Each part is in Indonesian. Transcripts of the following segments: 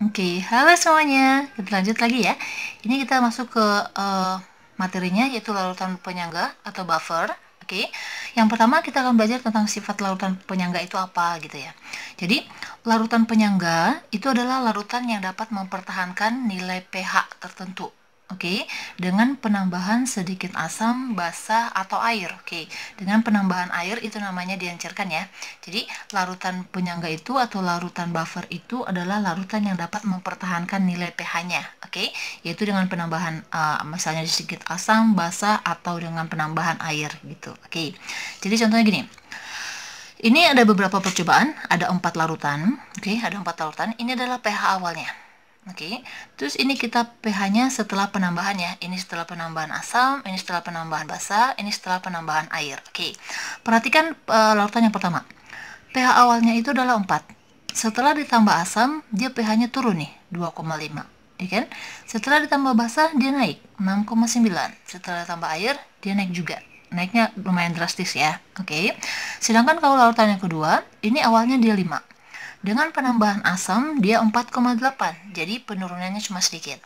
Oke, halo semuanya. Kita lanjut lagi ya. Ini kita masuk ke materinya, yaitu larutan penyangga atau buffer. Oke, yang pertama kita akan belajar tentang sifat larutan penyangga itu apa gitu ya. Jadi, larutan penyangga itu adalah larutan yang dapat mempertahankan nilai pH tertentu. Oke, dengan penambahan sedikit asam, basa, atau air. Oke, dengan penambahan air itu namanya diencerkan ya. Jadi, larutan penyangga itu atau larutan buffer itu adalah larutan yang dapat mempertahankan nilai pH-nya. Oke, yaitu dengan penambahan misalnya sedikit asam, basa, atau dengan penambahan air gitu. Oke, jadi contohnya gini. Ini ada beberapa percobaan, ada 4 larutan. Oke, ada 4 larutan. Ini adalah pH awalnya. Oke, terus ini kita pH-nya setelah penambahan ya. Ini setelah penambahan asam, ini setelah penambahan basa, ini setelah penambahan air. Oke, perhatikan larutan yang pertama. pH awalnya itu adalah 4. Setelah ditambah asam, dia pH-nya turun nih, 2,5. Ya kan? Setelah ditambah basa, dia naik, 6,9. Setelah ditambah air, dia naik juga. Naiknya lumayan drastis ya. Oke. Sedangkan kalau larutan yang kedua, ini awalnya dia 5. Dengan penambahan asam, dia 4,8. Jadi penurunannya cuma sedikit.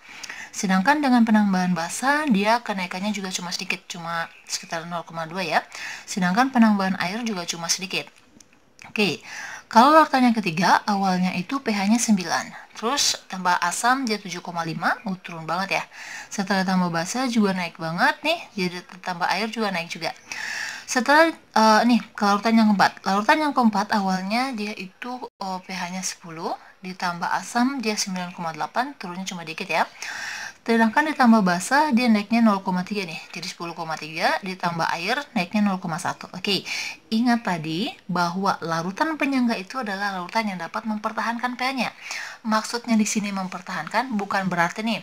Sedangkan dengan penambahan basa, dia kenaikannya juga cuma sedikit, cuma sekitar 0,2 ya. Sedangkan penambahan air juga cuma sedikit. Oke, kalau larutan yang ketiga, awalnya itu pH-nya 9. Terus tambah asam dia 7,5, turun banget ya. Setelah tambah basa juga naik banget nih, jadi tambah air juga naik juga. Setelah nih ke larutan yang keempat. Larutan yang keempat awalnya dia itu pH-nya 10, ditambah asam dia 9,8, turunnya cuma dikit ya. Sedangkan ditambah basa dia naiknya 0,3 nih. Jadi 10,3 ditambah air naiknya 0,1. Oke. Ingat tadi bahwa larutan penyangga itu adalah larutan yang dapat mempertahankan pH-nya. Maksudnya di sini mempertahankan bukan berarti nih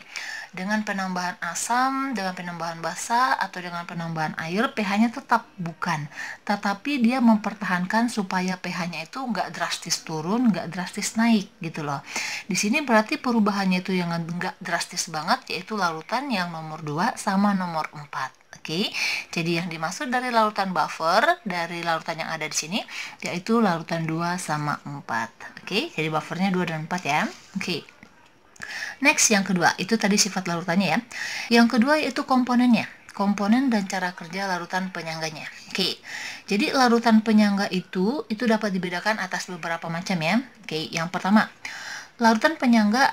dengan penambahan asam, dengan penambahan basa, atau dengan penambahan air, pH-nya tetap bukan. Tetapi dia mempertahankan supaya pH-nya itu nggak drastis turun, nggak drastis naik gitu loh. Di sini berarti perubahannya itu yang nggak drastis banget, yaitu larutan yang nomor 2 sama nomor 4. Oke, jadi yang dimaksud dari larutan buffer, dari larutan yang ada di sini, yaitu larutan 2 sama 4. Oke, jadi buffernya 2 dan 4 ya. Oke. Next, yang kedua, itu tadi sifat larutannya ya. Yang kedua yaitu komponennya. Komponen dan cara kerja larutan penyangganya. Oke, jadi larutan penyangga itu dapat dibedakan atas beberapa macam ya. Oke, yang pertama, larutan penyangga,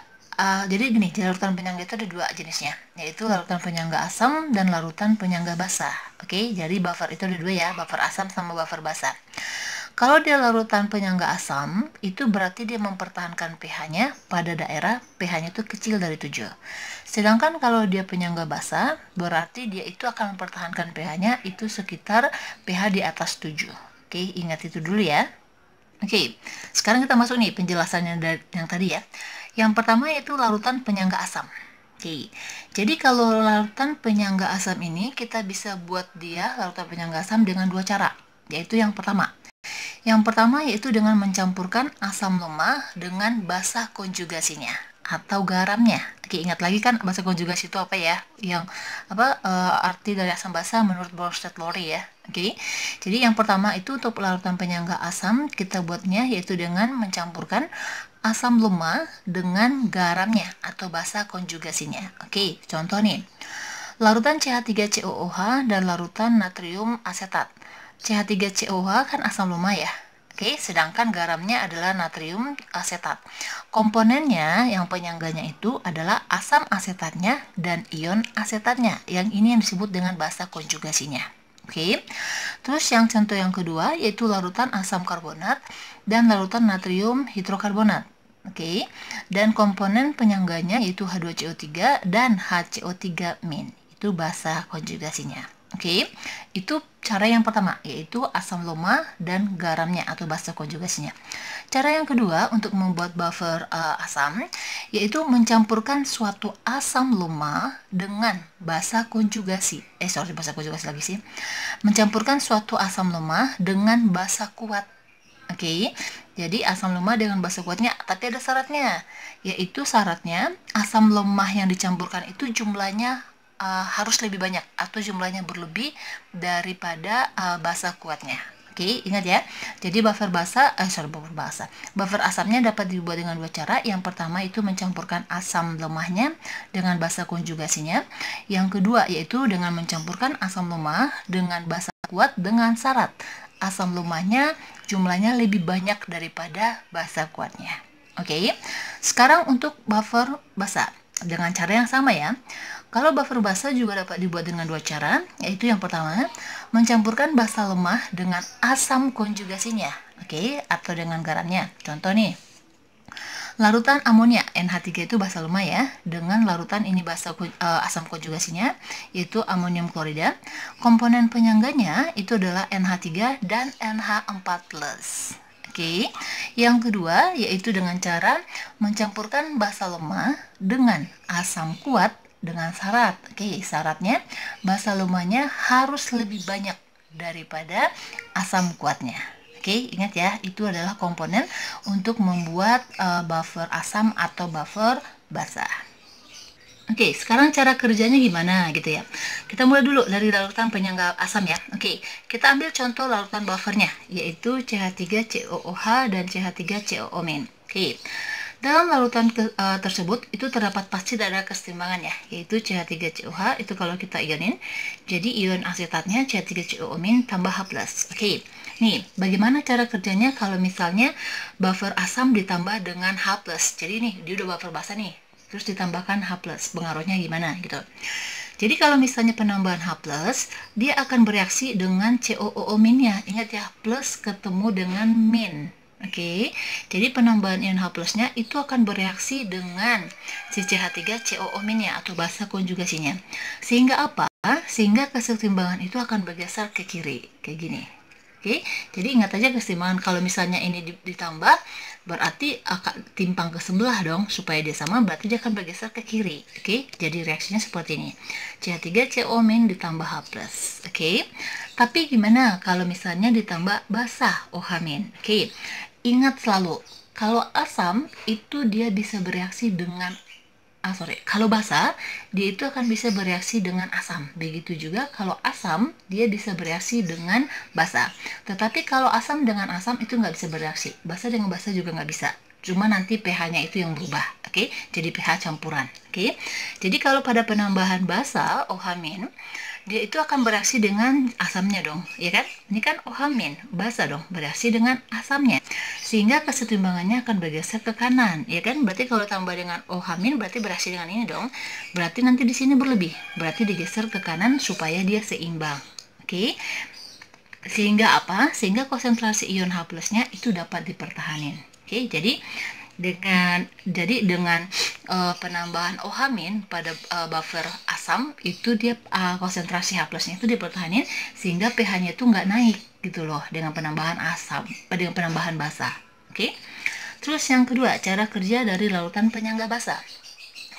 jadi gini, larutan penyangga itu ada 2 jenisnya, yaitu larutan penyangga asam dan larutan penyangga basa. Oke, jadi buffer itu ada 2 ya, buffer asam sama buffer basa. Kalau dia larutan penyangga asam, itu berarti dia mempertahankan pH-nya pada daerah pH-nya itu kecil dari 7. Sedangkan kalau dia penyangga basa, berarti dia itu akan mempertahankan pH-nya itu sekitar pH di atas 7. Oke, ingat itu dulu ya. Oke, sekarang kita masuk nih penjelasannya yang tadi ya. Yang pertama yaitu larutan penyangga asam. Oke, jadi kalau larutan penyangga asam ini kita bisa buat dia larutan penyangga asam dengan 2 cara. Yaitu yang pertama yaitu dengan mencampurkan asam lemah dengan basa konjugasinya atau garamnya. Oke, ingat lagi kan basa konjugasi itu apa ya? Yang arti dari asam basa menurut Bronsted-Lowry ya. Oke. Jadi yang pertama itu untuk larutan penyangga asam kita buatnya yaitu dengan mencampurkan asam lemah dengan garamnya atau basa konjugasinya. Oke, contoh nih. Larutan CH3COOH dan larutan natrium asetat. CH3COOH kan asam lemah ya. Oke, sedangkan garamnya adalah natrium asetat. Komponennya yang penyangganya itu adalah asam asetatnya dan ion asetatnya. Yang ini yang disebut dengan basa konjugasinya. Oke. Terus yang contoh yang kedua yaitu larutan asam karbonat dan larutan natrium hidrokarbonat. Oke. Dan komponen penyangganya yaitu H2CO3 dan HCO3-. Itu basa konjugasinya. Oke, itu cara yang pertama, yaitu asam lemah dan garamnya atau basa konjugasinya. Cara yang kedua untuk membuat buffer asam, yaitu mencampurkan suatu asam lemah dengan basa konjugasi. Basa konjugasi lagi sih. Mencampurkan suatu asam lemah dengan basa kuat. Oke, jadi asam lemah dengan basa kuatnya, tapi ada syaratnya, yaitu syaratnya asam lemah yang dicampurkan itu jumlahnya harus lebih banyak atau jumlahnya berlebih daripada basa kuatnya. Oke, ingat ya. Jadi buffer asamnya dapat dibuat dengan dua cara. Yang pertama itu mencampurkan asam lemahnya dengan basa konjugasinya. Yang kedua yaitu dengan mencampurkan asam lemah dengan basa kuat dengan syarat asam lemahnya jumlahnya lebih banyak daripada basa kuatnya. Oke. Sekarang untuk buffer basa dengan cara yang sama ya. Kalau buffer basa juga dapat dibuat dengan dua cara, yaitu yang pertama, mencampurkan basa lemah dengan asam konjugasinya, oke, atau dengan garamnya. Contoh nih, larutan amonia NH3 itu basa lemah ya, dengan larutan ini asam konjugasinya, yaitu amonium klorida. Komponen penyangganya itu adalah NH3 dan NH4+. Oke, yang kedua yaitu dengan cara mencampurkan basa lemah dengan asam kuat dengan syarat. Oke, syaratnya basa lemahnya harus lebih banyak daripada asam kuatnya. Oke, ingat ya, itu adalah komponen untuk membuat buffer asam atau buffer basa. Oke, sekarang cara kerjanya gimana gitu ya. Kita mulai dulu dari larutan penyangga asam ya. Oke, kita ambil contoh larutan buffernya, yaitu CH3COOH dan CH3COO-. Oke, dalam larutan tersebut itu terdapat pasti ada kesetimbangan ya, yaitu CH3COH itu kalau kita ionin, jadi ion asetatnya CH3COO- tambah H+. Oke, nih bagaimana cara kerjanya kalau misalnya buffer asam ditambah dengan H+. Jadi nih, dia udah buffer basa nih, terus ditambahkan H+, pengaruhnya gimana gitu. Jadi kalau misalnya penambahan H+, dia akan bereaksi dengan COO-nya. Ingat ya, plus ketemu dengan min. Oke, jadi penambahan ion H+-nya itu akan bereaksi dengan si CH3COO-nya atau basa konjugasinya. Sehingga apa? Sehingga kesetimbangan itu akan bergeser ke kiri, kayak gini. Oke, jadi ingat aja kesetimbangan kalau misalnya ini ditambah, berarti akan timpang ke sebelah dong, supaya dia sama, berarti dia akan bergeser ke kiri. Oke, jadi reaksinya seperti ini. CH3CO- ditambah H+. Oke, tapi gimana kalau misalnya ditambah basa OH-? Oke, ingat selalu, kalau asam itu dia bisa bereaksi dengan kalau basa, dia itu akan bisa bereaksi dengan asam. Begitu juga kalau asam, dia bisa bereaksi dengan basa. Tetapi kalau asam dengan asam itu nggak bisa bereaksi. Basa dengan basa juga nggak bisa. Cuma nanti pH-nya itu yang berubah. Oke, jadi pH campuran. Oke, jadi kalau pada penambahan basa, OH-, dia itu akan bereaksi dengan asamnya dong, ya kan? Ini kan OH-, basa dong, bereaksi dengan asamnya. Sehingga kesetimbangannya akan bergeser ke kanan, ya kan? Berarti kalau tambah dengan OH- berarti bereaksi dengan ini dong. Berarti nanti di sini berlebih, berarti digeser ke kanan supaya dia seimbang. Oke? Sehingga apa? Sehingga konsentrasi ion H+-nya itu dapat dipertahankan. Oke, jadi dengan penambahan OH- pada buffer asam itu dia konsentrasi H+-nya itu dipertahankan sehingga pH-nya itu nggak naik gitu loh dengan penambahan dengan penambahan basa. Oke. Terus yang kedua, cara kerja dari larutan penyangga basa.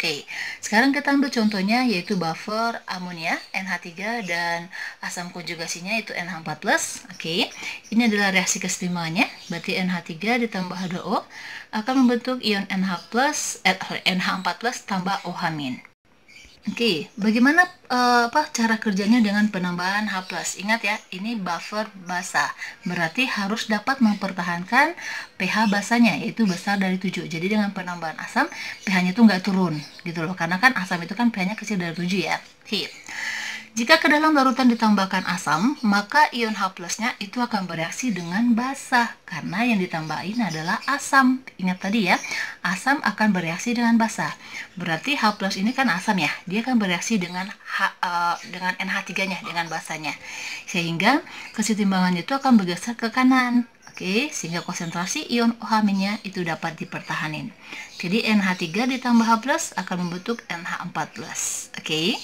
Oke, sekarang kita ambil contohnya yaitu buffer amonia NH3 dan asam konjugasinya itu NH4+. Oke, ini adalah reaksi kesetimbangannya, berarti NH3 ditambah H2O akan membentuk ion NH4+ tambah OH-. Oke, bagaimana cara kerjanya dengan penambahan H+? Ingat ya, ini buffer basa. Berarti harus dapat mempertahankan pH basanya, yaitu besar dari 7. Jadi dengan penambahan asam, pH-nya itu nggak turun, gitu loh. Karena kan asam itu kan pH-nya kecil dari 7 ya. Oke. Jika ke dalam larutan ditambahkan asam, maka ion H+-nya itu akan bereaksi dengan basa, karena yang ditambahin adalah asam. Ingat tadi ya, asam akan bereaksi dengan basa. Berarti H+ ini kan asam ya, dia akan bereaksi dengan NH3-nya, dengan basanya. Sehingga kesetimbangannya itu akan bergeser ke kanan. Oke, sehingga konsentrasi ion OH- itu dapat dipertahankan. Jadi NH3 ditambah H+ akan membentuk NH4+. Oke.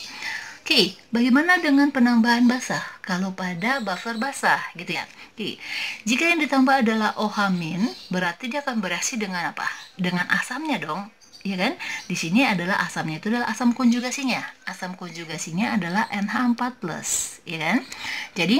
Oke, bagaimana dengan penambahan basa? Kalau pada buffer basa, gitu ya. Oke, jika yang ditambah adalah OH-, berarti dia akan bereaksi dengan apa? Dengan asamnya dong, ya kan? Di sini adalah asamnya itu adalah asam konjugasinya. Asam konjugasinya adalah NH4+, ya kan? Jadi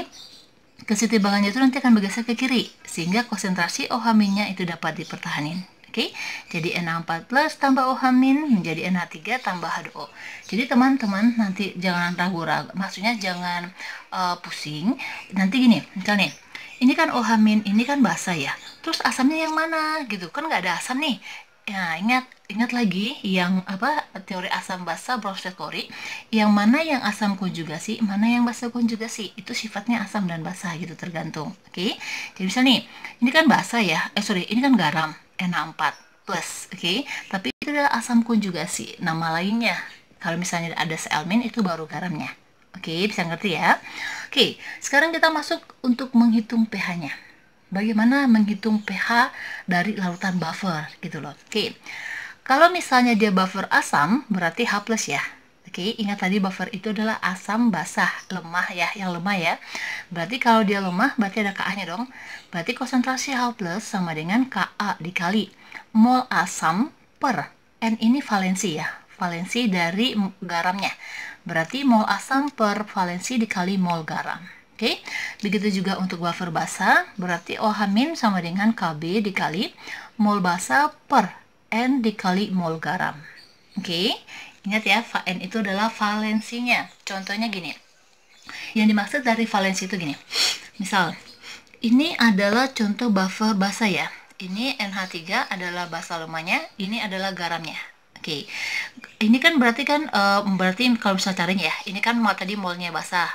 kesetimbangannya itu nanti akan bergeser ke kiri, sehingga konsentrasi OH-nya itu dapat dipertahankan. Oke, jadi NH4+ tambah OH- menjadi NH3 tambah H2O. Jadi teman-teman nanti jangan ragu-ragu, maksudnya jangan pusing. Nanti gini, misalnya Ini kan OH-, ini kan basa ya. Terus asamnya yang mana gitu? Kan nggak ada asam nih. Ya, ingat lagi yang apa, teori asam basa Bronsted teori, yang mana yang asam konjugasi, mana yang basa konjugasi. Itu sifatnya asam dan basa gitu, tergantung. Oke. Jadi misal nih, ini kan basa ya. Ini kan garam NH4 plus, oke. Tapi itu adalah asam konjugasi, nama lainnya. Kalau misalnya ada sealmin itu baru garamnya. Oke, bisa ngerti ya? Oke, sekarang kita masuk untuk menghitung pH-nya. Bagaimana menghitung pH dari larutan buffer gitu loh. Oke. Kalau misalnya dia buffer asam, berarti H+ ya. Oke, ingat tadi buffer itu adalah asam basah, lemah ya, yang lemah ya. Berarti kalau dia lemah, berarti ada Ka-nya dong. Berarti konsentrasi H+ sama dengan Ka dikali mol asam per N, ini valensi ya. Valensi dari garamnya. Berarti mol asam per valensi dikali mol garam. Oke, begitu juga untuk buffer basa, berarti OH- sama dengan Kb dikali mol basa per N dikali mol garam. Oke, ingat ya, N itu adalah valensinya. Contohnya gini, yang dimaksud dari valensi itu gini. Misal, ini adalah contoh buffer basa ya. Ini NH3 adalah basa lemahnya, ini adalah garamnya. Oke, ini kan berarti kalau bisa carinya ya, ini kan tadi molnya basah.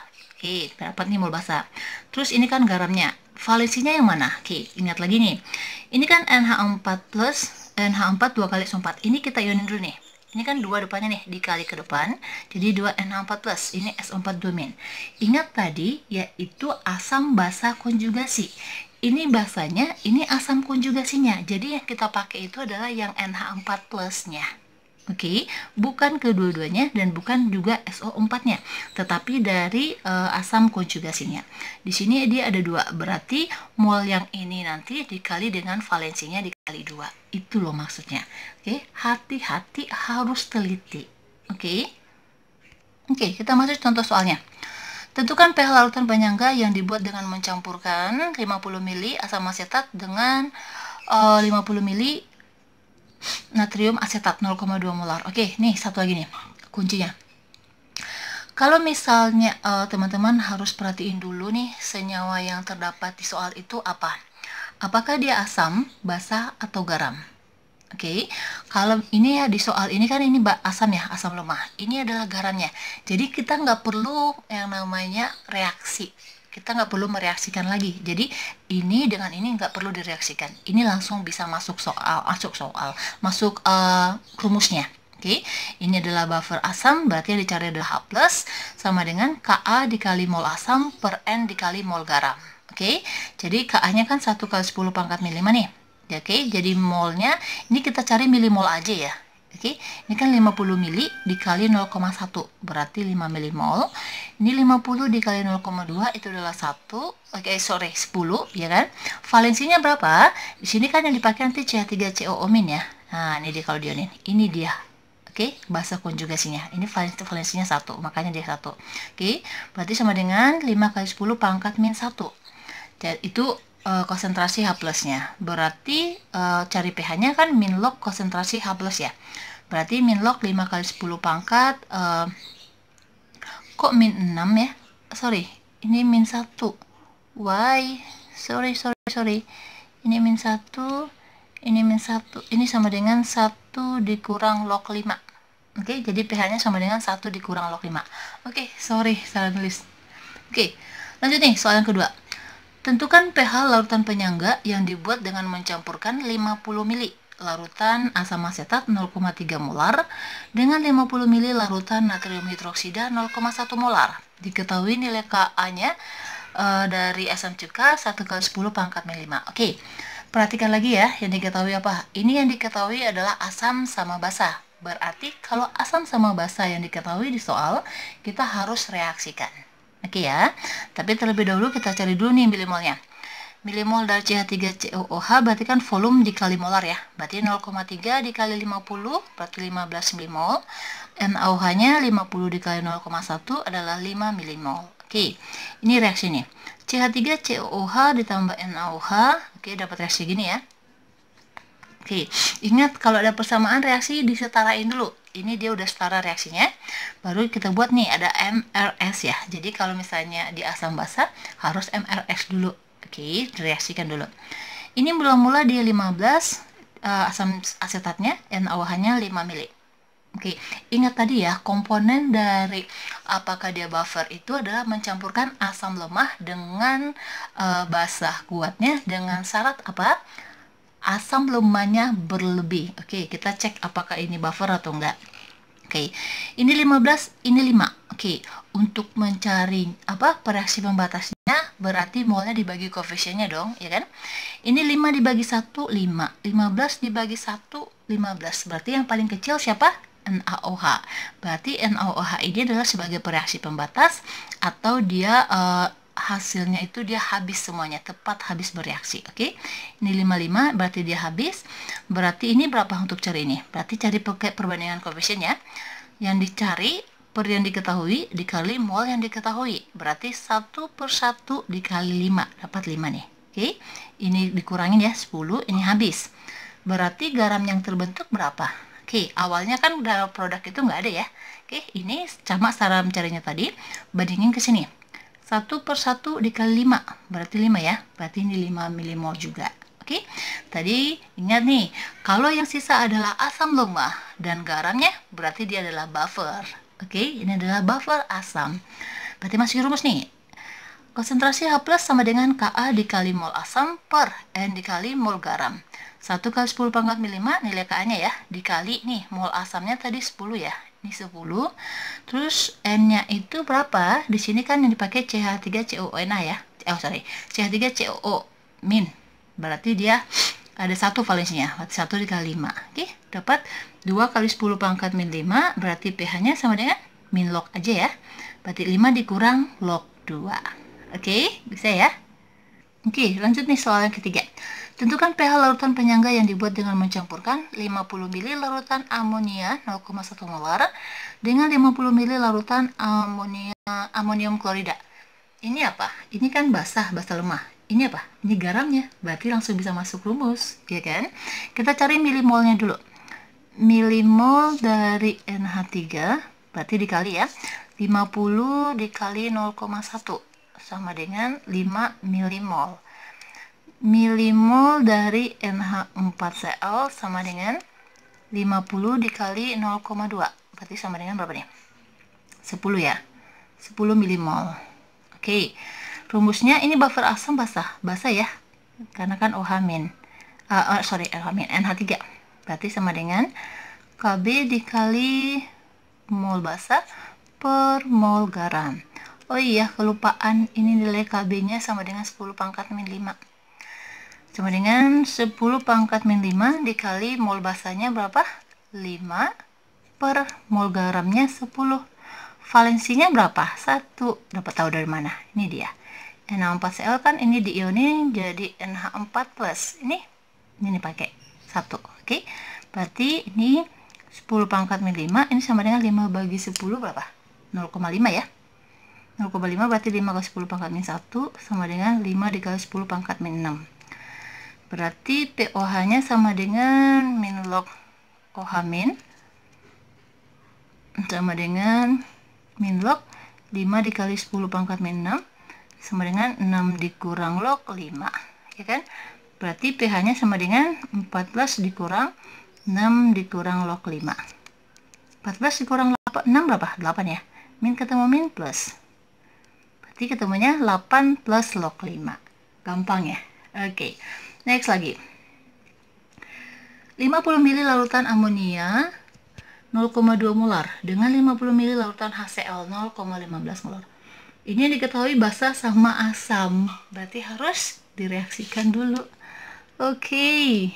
Oke, dapat nih mol basa. Terus ini kan garamnya. Valensinya yang mana? Oke, ingat lagi nih. Ini kan NH4 plus NH4 2 kali SO4. Ini kita ionin dulu nih. Ini kan 2 depannya nih, dikali ke depan. Jadi 2 NH4 plus. Ini SO4 2-. Ingat tadi, yaitu asam basa konjugasi. Ini basanya, ini asam konjugasinya. Jadi yang kita pakai itu adalah yang NH4 plusnya. Oke, bukan kedua-duanya dan bukan juga SO4-nya, tetapi dari asam konjugasinya. Di sini dia ada 2, berarti mol yang ini nanti dikali dengan valensinya dikali 2. Itu loh maksudnya. Oke, hati-hati, harus teliti. Oke, kita masuk contoh soalnya. Tentukan pH larutan penyangga yang dibuat dengan mencampurkan 50 ml asam asetat dengan 50 ml natrium asetat 0,2 molar. Oke, nih satu lagi nih kuncinya. Kalau misalnya teman-teman harus perhatiin dulu nih senyawa yang terdapat di soal itu apa. Apakah dia asam, basa, atau garam? Oke, kalau ini ya di soal ini kan ini asam ya, asam lemah. Ini adalah garamnya. Jadi kita nggak perlu yang namanya reaksi. Kita nggak perlu mereaksikan lagi. Jadi ini dengan ini nggak perlu direaksikan. Ini langsung bisa masuk rumusnya. Oke, ini adalah buffer asam, berarti yang dicari adalah H+ sama dengan Ka dikali mol asam per N dikali mol garam. Oke, jadi Ka-nya kan 1 kali 10 pangkat 5 nih. Oke, jadi molnya ini kita cari milimol aja ya. Oke, ini kan 50 mili dikali 0,1 berarti 5 milimol. Ini 50 dikali 0,2 itu adalah 1. Oke, 10 ya kan. Valensinya berapa? Di sini kan yang dipakai nanti CH3COO- ya. Nah, ini dia kalau dionin. Ini dia. Oke, basa konjugasinya. Ini valensinya 1, makanya dia 1. Oke, berarti sama dengan 5 kali 10 pangkat min 1. Dan itu konsentrasi H+-nya. Berarti cari pH-nya kan min log konsentrasi H+ ya. Berarti min log 5 kali 10 pangkat kok min 6 ya? Sorry, ini min 1. Why? Sorry. Ini min 1, ini min 1. Ini sama dengan 1 dikurang log 5. Oke, jadi pH-nya sama dengan 1 dikurang log 5. Oke, sorry, salah nulis. Oke, lanjut nih soal yang kedua. Tentukan pH larutan penyangga yang dibuat dengan mencampurkan 50 ml larutan asam asetat 0,3 molar dengan 50 ml larutan natrium hidroksida 0,1 molar. Diketahui nilai Ka-nya dari asam cuka 1 kali 10 pangkat min 5. Oke, perhatikan lagi ya, yang diketahui apa? Ini yang diketahui adalah asam sama basa. Berarti kalau asam sama basa yang diketahui di soal, kita harus reaksikan. Oke ya, tapi terlebih dahulu kita cari dulu nih milimolnya. Milimol dari CH3COOH berarti kan volume dikali molar ya. Berarti 0,3 dikali 50 berarti 15 milimol. NaOH-nya 50 dikali 0,1 adalah 5 milimol. Oke, ini reaksi nih. CH3COOH ditambah NaOH. Oke, dapat reaksi gini ya. Oke, ingat kalau ada persamaan reaksi disetarain dulu. Ini dia udah setara reaksinya. Baru kita buat nih ada MRS ya. Jadi kalau misalnya di asam basa harus MRS dulu. Oke, direaksikan dulu. Ini mula-mula di 15, asam asetatnya, NaOH-nya 5 mili. Oke, ingat tadi ya, komponen dari apakah dia buffer itu adalah mencampurkan asam lemah dengan basa kuatnya dengan syarat apa? Asam lemahnya berlebih. Oke, kita cek apakah ini buffer atau enggak. Oke, ini 15, ini 5. Oke, untuk mencari apa reaksi pembatasnya berarti molnya dibagi koefisiennya dong, ya kan? Ini 5 dibagi 1, 5. 15 dibagi 1, 15. Berarti yang paling kecil siapa? NaOH. Berarti NaOH ini adalah sebagai reaksi pembatas atau dia hasilnya itu dia habis semuanya, tepat habis bereaksi. Oke, ini 55 berarti dia habis. Berarti ini berapa untuk cari ini? Berarti cari pakai perbandingan koefisiennya. Yang dicari per yang diketahui dikali mol yang diketahui. Berarti 1/1 dikali 5 dapat 5 nih. Oke, ini dikurangin ya 10, ini habis. Berarti garam yang terbentuk berapa? Oke, awalnya kan dalam produk itu nggak ada ya. Oke, ini sama cara mencarinya tadi. Bandingin ke sini. 1/1 dikali 5, berarti 5 ya. Berarti ini 5 milimol juga. Oke, tadi ingat nih, kalau yang sisa adalah asam lemah dan garamnya, berarti dia adalah buffer. Oke, ini adalah buffer asam. Berarti masih rumus nih. Konsentrasi H+ sama dengan Ka dikali mol asam per N dikali mol garam. 1 kali 10 pangkat 5 nilai Ka-nya ya, dikali nih mol asamnya tadi 10 ya. Ini 10. Terus N-nya itu berapa? Di sini kan yang dipakai CH3COONA ya. CH3COO min. Berarti dia ada 1 valensinya. 1 dikali 5. Oke, dapat 2 kali 10 pangkat min 5. Berarti pH-nya sama dengan min log aja ya. Berarti 5 dikurang log 2. Oke, bisa ya? Oke, lanjut nih soal yang ketiga. Tentukan pH larutan penyangga yang dibuat dengan mencampurkan 50 ml larutan amonia 0,1 molar dengan 50 ml larutan amonium klorida. Ini apa? Ini kan basah lemah. Ini apa? Ini garamnya. Berarti langsung bisa masuk rumus, ya kan? Kita cari milimolnya dulu. Milimol dari NH3 berarti dikali ya. 50 dikali 0,1 sama dengan 5 milimol. Milimol dari NH4Cl sama dengan 50 dikali 0,2. Berarti sama dengan berapa nih? 10 ya. 10 milimol. Oke. Rumusnya ini buffer asam basah ya. Karena kan OH-, NH3. Berarti sama dengan Kb dikali mol basah per mol garam. Oh iya, kelupaan, ini nilai Kb-nya sama dengan 10 pangkat min 5. Sama dengan 10 pangkat min 5 dikali mol basahnya berapa? 5 per mol garamnya 10. Valensinya berapa? 1. Dapat tahu dari mana? Ini dia. NH4Cl kan ini diionin jadi NH4+. Ini pakai 1. Oke. Berarti ini 10 pangkat min 5. Ini sama dengan 5 bagi 10 berapa? 0,5 ya. 0,5 berarti 5 kali 10 pangkat min 1 sama dengan 5 dikali 10 pangkat min 6. Berarti POH-nya sama dengan min log OH min sama dengan min log 5 dikali 10 pangkat min 6 sama dengan 6 dikurang log 5, ya kan? Berarti pH-nya sama dengan 14 dikurang 6 dikurang log 5. 14 dikurang 6 berapa? 8 ya. Min ketemu min plus. Berarti ketemunya 8 plus log 5. Gampang ya? Oke. Next lagi. 50 ml larutan amonia 0,2 molar dengan 50 ml larutan HCl 0,15 molar. Ini diketahui basah sama asam. Berarti harus direaksikan dulu. Oke.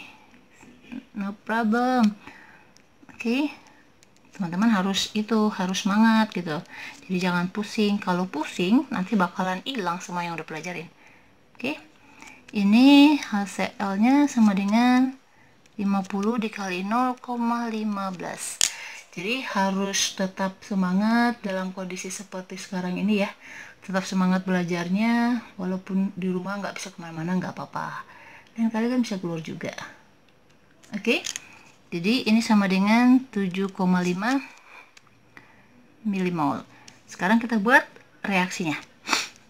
No problem. Oke. Teman-teman harus semangat gitu. Jadi jangan pusing. Kalau pusing nanti bakalan hilang semua yang udah pelajarin. Oke. Ini HCl-nya sama dengan 50 dikali 0,15. Jadi harus tetap semangat dalam kondisi seperti sekarang ini ya. Tetap semangat belajarnya, walaupun di rumah nggak bisa kemana-mana nggak apa-apa. Dan kalian kan bisa keluar juga. Oke. Jadi ini sama dengan 7,5 milimol. Sekarang kita buat reaksinya.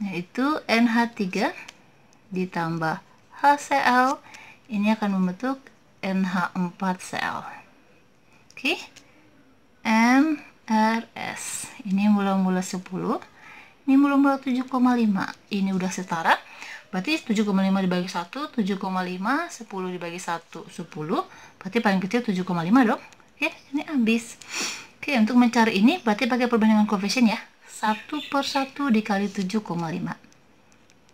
Yaitu NH3 ditambah HCl, ini akan membentuk NH4Cl. Oke, MRS, ini mula-mula 10, ini mula-mula 7,5, ini udah setara, berarti 7,5 dibagi 1, 7,5, 10 dibagi 1, 10, berarti paling kecil 7,5 dong. Oke, ini habis. Oke, untuk mencari ini berarti pakai perbandingan koefisien ya, 1/1 dikali 7,5,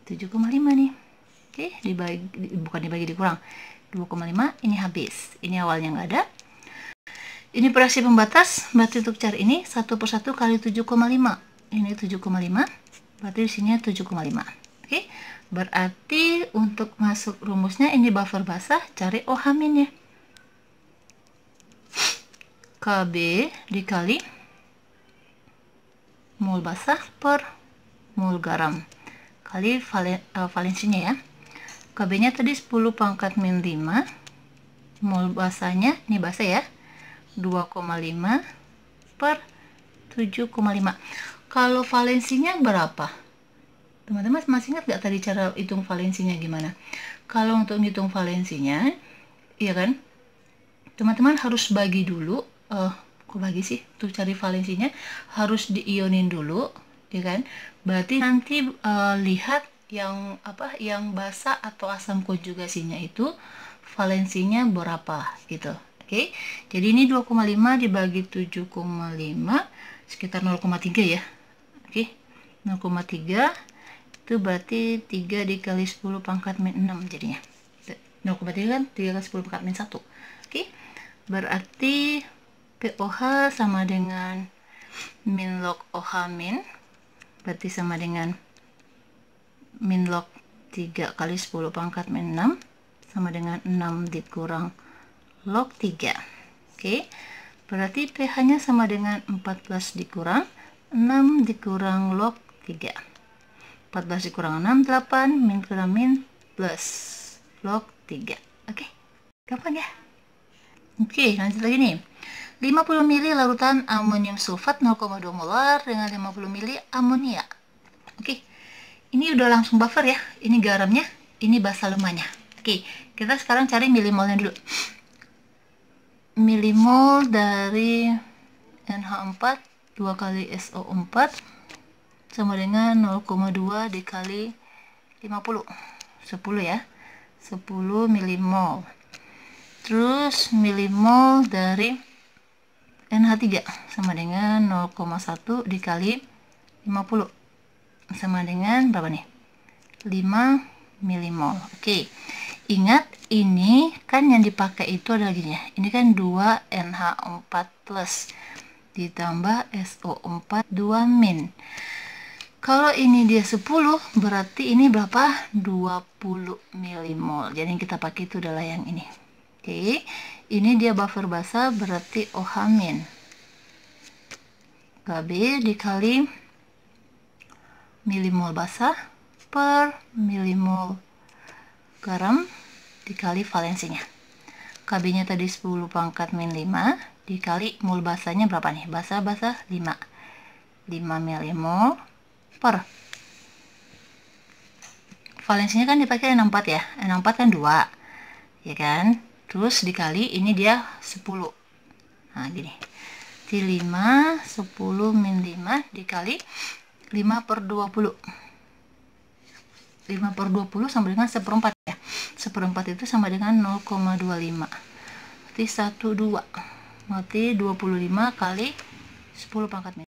7,5 nih. Oke, bukan dibagi dikurang, 2,5, ini habis, ini awalnya nggak ada. Ini fraksi pembatas, berarti untuk cari ini 1/1 kali 7,5. Ini 7,5, berarti di sini 7,5. Oke, berarti untuk masuk rumusnya ini buffer basah, cari OH-nya. KB dikali mol basah per mol garam kali valensinya ya. KB-nya tadi 10⁻⁵, mol basahnya, ini basah ya, 2,5 per 7,5. Kalau valensinya berapa? Teman-teman masih ingat gak tadi cara hitung valensinya gimana? Kalau untuk ngitung valensinya, iya kan, teman-teman harus bagi dulu, kok bagi sih? Tuh cari valensinya harus diionin dulu, ya kan? Berarti nanti lihat yang apa, yang basa atau asam konjugasinya itu valensinya berapa gitu. Oke, jadi ini 2,5 dibagi 7,5 sekitar 0,3 ya. Oke, 0,3 itu berarti 3 dikali 10⁻⁻⁶ jadinya 0,3 kan, 3 kali 10⁻⁻⁴. Oke, berarti POH sama dengan min log OH min, berarti sama dengan min log 3 kali 10⁻⁶ sama dengan 6 dikurang log 3. Oke, berarti pH-nya sama dengan 14 dikurang 6 dikurang log 3. 14 dikurang 6, 8, min kurang min plus log 3. Oke, gampang ya? Oke, lanjut lagi nih. 50 ml larutan amonium sulfat 0,2 molar dengan 50 ml amonia. Oke, ini udah langsung buffer ya. Ini garamnya, ini basa lemahnya. Oke, kita sekarang cari milimolnya dulu. Milimol dari NH4 2 kali SO4 sama dengan 0,2 dikali 50, 10 ya, 10 milimol. Terus milimol dari NH3 sama dengan 0,1 dikali 50 sama dengan berapa nih? 5 milimol. Oke, ingat ini kan yang dipakai itu adalah gini ya, ini kan 2 NH4 plus ditambah SO4 2 min. Kalau ini dia 10, berarti ini berapa? 20 milimol. Jadi yang kita pakai itu adalah yang ini. Oke, ini dia buffer basa, berarti OH min. KB dikali milimol basah per milimol garam dikali valensinya. KB-nya tadi 10⁻⁻⁵ dikali mol basahnya berapa nih? Basah 5 milimol per valensinya kan dipakai N4 ya, N4 kan 2 ya kan, terus dikali ini dia 10, nah gini, di 5, 10 min 5 dikali 5/20, 5/20 sama dengan 1/4 ya, 1/4 itu sama dengan 0,25, berarti 12, berarti 25 kali 10⁻⁻⁴.